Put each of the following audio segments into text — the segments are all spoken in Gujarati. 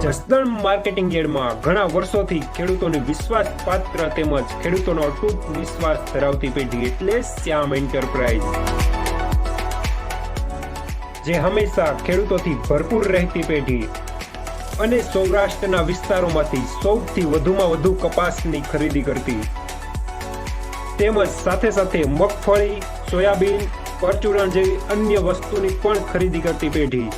જસદણ માર્કેટિંગ યાર્ડમાં ઘણા વર્ષોથી ખેડૂતોની વિશ્વાસપાત્ર તેમજ ખેડૂતોનો અતૂટ વિશ્વાસ ધરાવતી પેઢી એટલે શ્યામ એન્ટરપ્રાઇઝ, જે હંમેશા ખેડૂતોથી ભરપૂર રહેતી પેઢી અને સૌરાષ્ટ્રના વિસ્તારોમાંથી સૌથી વધુમાં વધુ કપાસની ખરીદી કરતી તેમજ સાથે સાથે મગફળી, સોયાબીન, પરચુરણ જેવી અન્ય વસ્તુની પણ ખરીદી કરતી પેઢી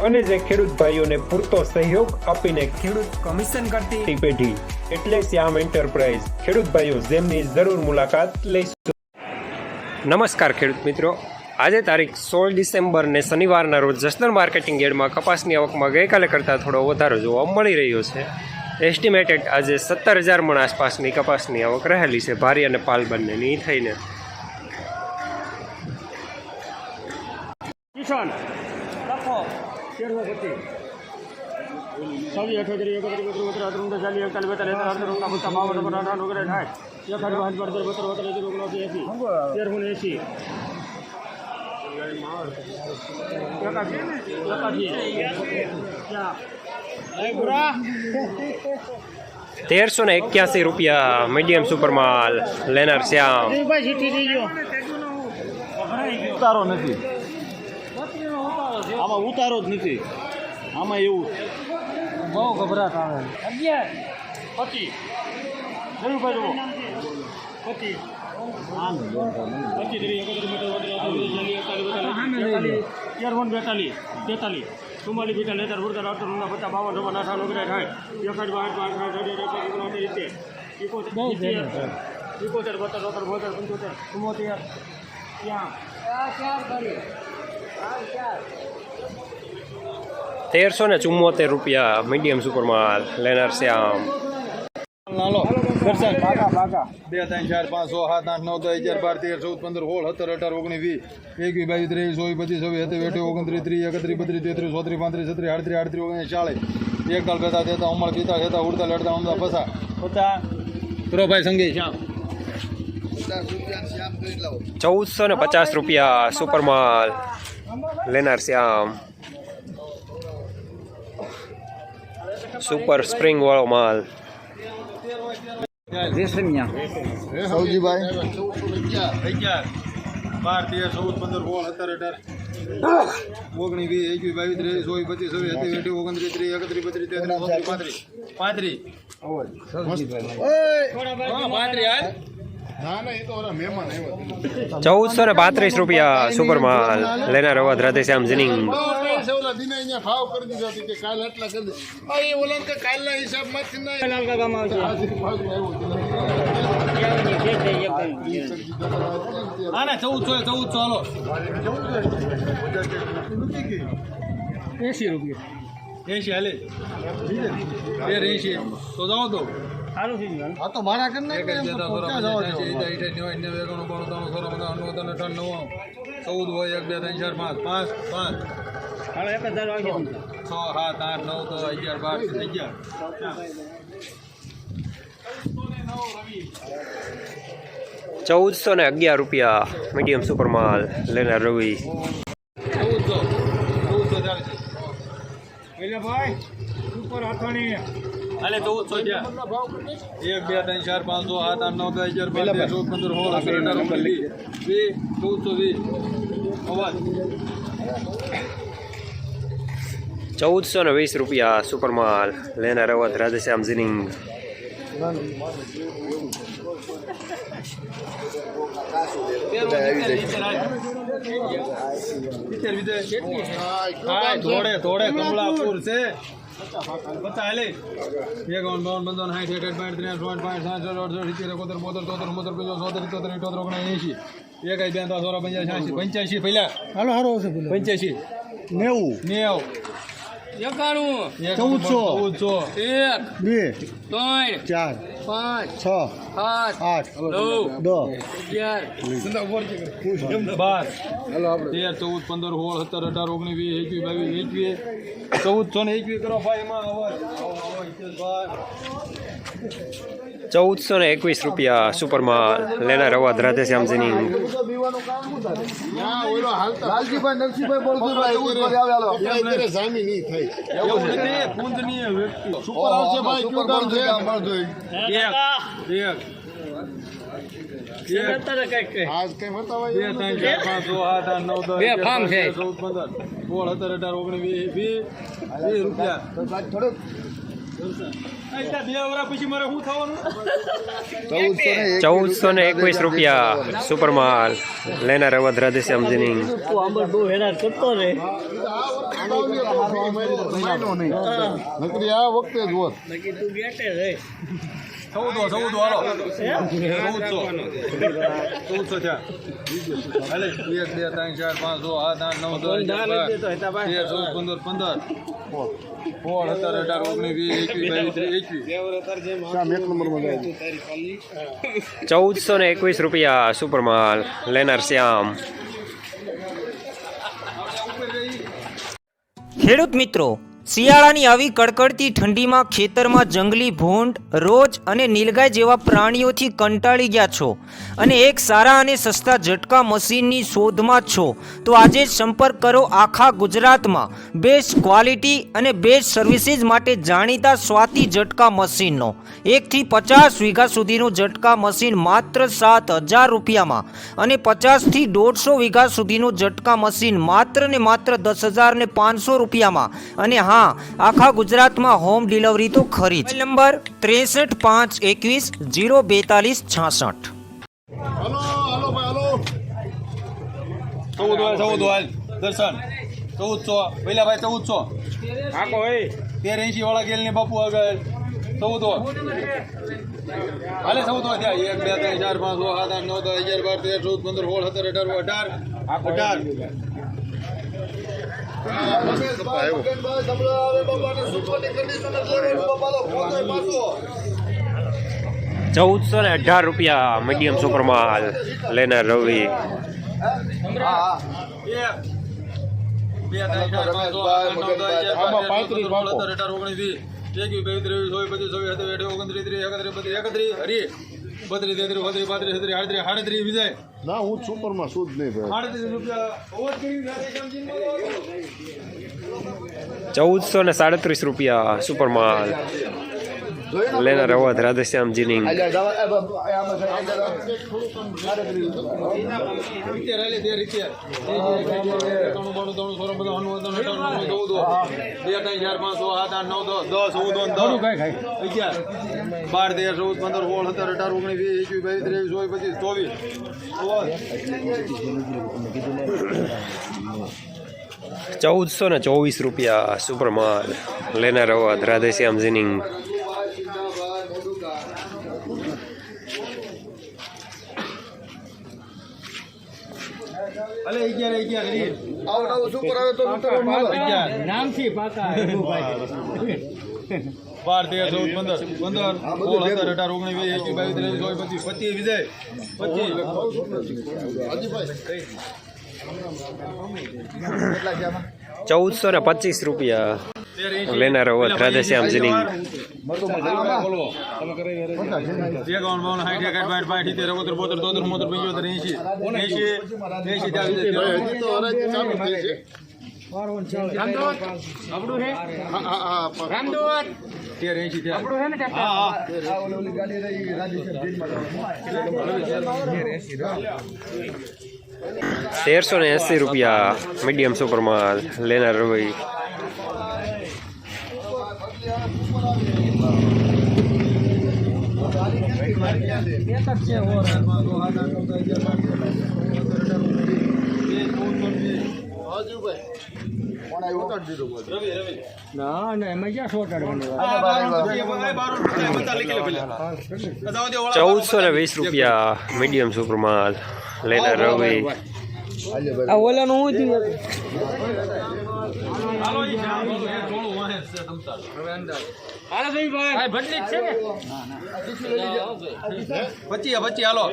અને જે ખેડૂત ભાઈઓને પૂરતો સહયોગ આપીને ખેડૂત કમિશન કરતી પેઢી એટલે શ્યામ એન્ટરપ્રાઇઝ. ખેડૂત ભાઈઓ જેમની જરૂર મુલાકાત લઈશું. નમસ્કાર ખેડૂત મિત્રો, આજે તારીખ 16 ડિસેમ્બર ને શનિવારના રોજ જસદણ માર્કેટિંગ યાર્ડમાં કપાસની આવકમાં ગઈકાલે કરતાં થોડો વધારો જોવા મળી રહ્યો છે. એસ્ટિમેટેડ આજે 17,000 મણ આસપાસની કપાસની આવક રહેલી છે, ભારી અને પાલ બંનેની થઈને. કિશન લખો 1325 સવી 38 31 ચાલી 41 42 ₹1381 મીડિયમ સુપરમાલ લેનાર શ્યામ. ઉતારો નથી આમાં, ઉતારો જ નથી આમાં, એવું બહુ ગભરાટ આવે. 11 25 ₹1374 મીડિયમ સુપરમાલ લેનાર શ્યામ. 2 3 4 5 6 7 8 9 10 11 12 13 14 15 16 17 18 19 20 21 22 23 24 25 26 27 28 32 33 34 35 36 38 39 40 એક દાલ બેતા દેતા ઉમળ પીતા દેતા ઉડતા લડતા ઉમદા પસા પતા ભાઈ સંગે શ્યામ. ₹1450 સુપરમાલ લેનાર શ્યામ. સુપર સ્પ્રિંગ વાળો માલ. સૌજીભાઈ 11 12 13 14 15 16 17 18 19 20 21 22 ₹1432 સુપરમાલ લેનાર અવધ રાધેશ્યામ જિનિંગ. ભાવ કરી દીધા કે કાલ આટલા કરી દે ઓલા કે કાલના હિસાબમાં હા ના 1400 હાલો 80 રૂપિયા 80 હાલે 80 તો જાઓ તો હા તો મારા કરીને 14 હોય 1 2 3 4 5 હાલો 1000 વાગે 6 7 8 9 તો 11 12 ₹1411 મીડિયમ સુપરમાલ લેનાર રવિ. 1400 ભાઈ સુપર હાથાણી હાલે 1400 1 2 3 4 5 6 7 8 9 10 11 12 ₹1420 સુપરમાલ લેનાર અવધ રાધેશ્યામ જિનિંગ. થોડે કમલાપુર છે પતા હાલે 1 52 52 60 68 85 પહેલા હાલો હારો છે 85 90 1400 1 2 3 4 5 6 7 8 9 10 11 12 હાલો આપણે 13 14 15 16 17 18 19 20 21 22 1421 કરો ભાઈ એમાં 1421 રૂપિયા સુપર માલ લેનાર અવાજ રાધેશ્યામ જીનિંગ લાલજીભાઈ નરસિંહભાઈ બોલજીભાઈ એવું જ આવે હાલો સુપર આવશે ભાઈ કયું કામ છે આજ કઈ બતાવાય 2 3 4 5 6 7 8 9 10 ફાર્મ છે 14 15 16 17 18 19 20 રૂપિયા થોડુંક 1421 રૂપિયા સુપર માલ લેનાર અવાજ રાધેશ્યામ જીનિંગ નકરી આ વખતે જ હોત 14 હાલો 14 થયા હાલે 1 2 3 4 5 6 7 8 9 10 1421 રૂપિયા સુપર માલ લેનાર શ્યામ ખેડૂત મિત્રો, શિયાળાની આવી કડકડતી ઠંડીમાં ખેતરમાં જંગલી ભૂંડ, રોજ અને નીલગાય જેવા પ્રાણીઓથી કંટાળી ગયા છો અને એક સારા અને સસ્તા ઝટકા મશીનની શોધમાં છો તો આજે જ સંપર્ક કરો આખા ગુજરાતમાં બેસ્ટ ક્વોલિટી અને બેસ્ટ સર્વિસીસ માટે જાણીતા સ્વાતિ ઝટકા મશીનનો 1 થી 50 વીઘા સુધીનું ઝટકા મશીન માત્ર 7,000 રૂપિયામાં અને 50 થી 150 વીઘા સુધીનું ઝટકા મશીન માત્ર ને માત્ર 10,500 રૂપિયામાં અને હા, આખા ગુજરાતમાં હોમ ડિલિવરી તો ખરી જ. નંબર 6351204266. હાલો હાલો ભાઈ હાલો 14 દર્શન 1400 પહેલા ભાઈ 1400 આકો ભાઈ 1380 વાળા ગેલ ને બાપુ આગળ 14 હાલે 14 થયા 1 2 3 4 5 6 7 8 9 10 11 12 13 14 15 16 17 18 ₹1418 રૂપિયા મીડિયમ સુપર માલ લેનાર રવિ ના હું સુપર માં શું જ નહીં ભાઈ 1437 રૂપિયા સુપર માલ લેનાર અવાજ રાધેશ્યામ જીનિંગ 1424 રૂપિયા સુપર માલ લેનાર અવાજ રાધેશ્યામ જીનિંગ અલે 11 આવો સુપર આવે તો નામથી પાકા 12 13 14 15 16 17 18 19 20 21 22 23 24 25 વિજય 1425 રૂપિયા લેનાર અવાજ રાધેશ્યામ જીનિંગ 1380 રૂપિયા મીડિયમ સુપર માલ લેનાર રવિ ના ના એમાં ક્યાં શોર્ટ ₹1420 રૂપિયા મીડિયમ સુપર માલ લેનાર રવિ ઓલાનું હું થયું બચી હાલો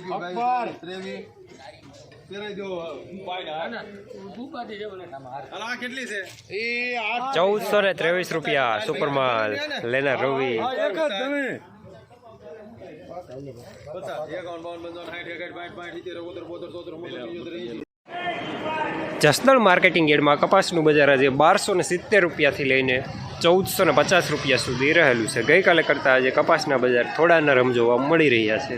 આ કેટલી છે? 1423 રૂપિયા સુપરમાલ લેનાર રવિ. જસદણ માર્કેટિંગ યાર્ડમાં કપાસનું બજાર આજે 1270 રૂપિયાથી લઈને 1450 રૂપિયા સુધી રહેલું છે. ગઈકાલે કરતાં આજે કપાસના બજાર થોડા નરમ જોવા મળી રહ્યા છે.